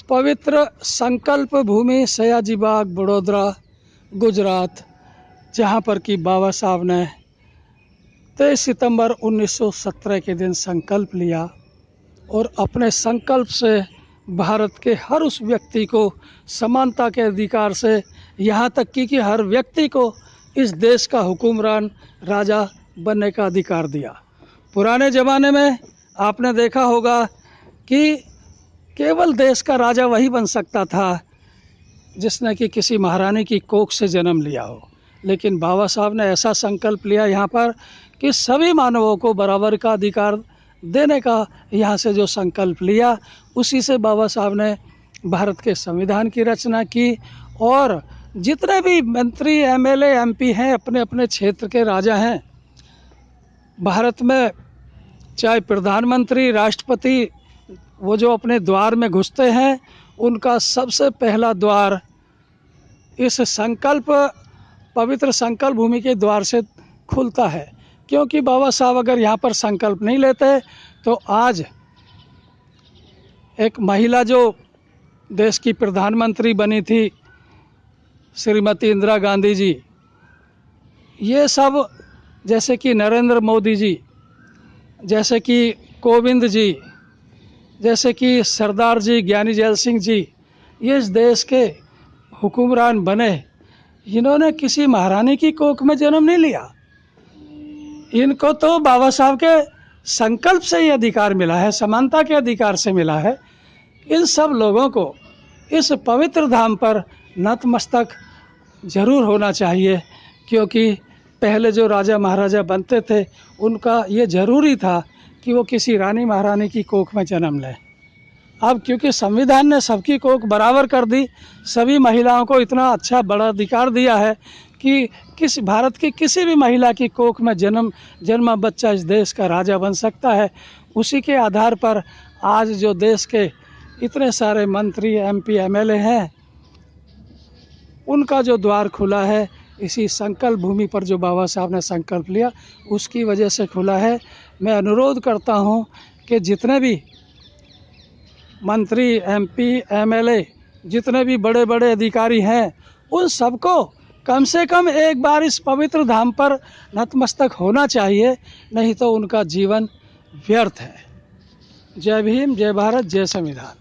पवित्र संकल्प भूमि सयाजी बाग बड़ौदा गुजरात, जहाँ पर कि बाबा साहब ने 23 सितंबर 1917 के दिन संकल्प लिया और अपने संकल्प से भारत के हर उस व्यक्ति को समानता के अधिकार से, यहाँ तक कि हर व्यक्ति को इस देश का हुक्मरान राजा बनने का अधिकार दिया। पुराने ज़माने में आपने देखा होगा कि केवल देश का राजा वही बन सकता था जिसने कि किसी महारानी की कोख से जन्म लिया हो, लेकिन बाबा साहब ने ऐसा संकल्प लिया यहाँ पर कि सभी मानवों को बराबर का अधिकार देने का यहाँ से जो संकल्प लिया, उसी से बाबा साहब ने भारत के संविधान की रचना की। और जितने भी मंत्री, एमएलए, एमपी हैं, अपने अपने क्षेत्र के राजा हैं। भारत में चाहे प्रधानमंत्री, राष्ट्रपति, वो जो अपने द्वार में घुसते हैं, उनका सबसे पहला द्वार इस संकल्प, पवित्र संकल्प भूमि के द्वार से खुलता है। क्योंकि बाबा साहब अगर यहाँ पर संकल्प नहीं लेते तो आज एक महिला जो देश की प्रधानमंत्री बनी थी, श्रीमती इंदिरा गांधी जी, ये सब, जैसे कि नरेंद्र मोदी जी, जैसे कि कोविंद जी, जैसे कि सरदार जी, ज्ञानी जैल सिंह जी, ये इस देश के हुक्मरान बने। इन्होंने किसी महारानी की कोख में जन्म नहीं लिया, इनको तो बाबा साहब के संकल्प से ही अधिकार मिला है, समानता के अधिकार से मिला है। इन सब लोगों को इस पवित्र धाम पर नतमस्तक जरूर होना चाहिए, क्योंकि पहले जो राजा महाराजा बनते थे उनका ये ज़रूरी था कि वो किसी रानी महारानी की कोख में जन्म लें। अब क्योंकि संविधान ने सबकी कोख बराबर कर दी, सभी महिलाओं को इतना अच्छा बड़ा अधिकार दिया है कि भारत की किसी भी महिला की कोख में जन्मा बच्चा इस देश का राजा बन सकता है। उसी के आधार पर आज जो देश के इतने सारे मंत्री, एमपी, एमएलए हैं, उनका जो द्वार खुला है, इसी संकल्प भूमि पर जो बाबा साहब ने संकल्प लिया, उसकी वजह से खुला है। मैं अनुरोध करता हूं कि जितने भी मंत्री, एमपी, एमएलए, जितने भी बड़े बड़े अधिकारी हैं, उन सबको कम से कम एक बार इस पवित्र धाम पर नतमस्तक होना चाहिए, नहीं तो उनका जीवन व्यर्थ है। जय भीम, जय भारत, जय संविधान।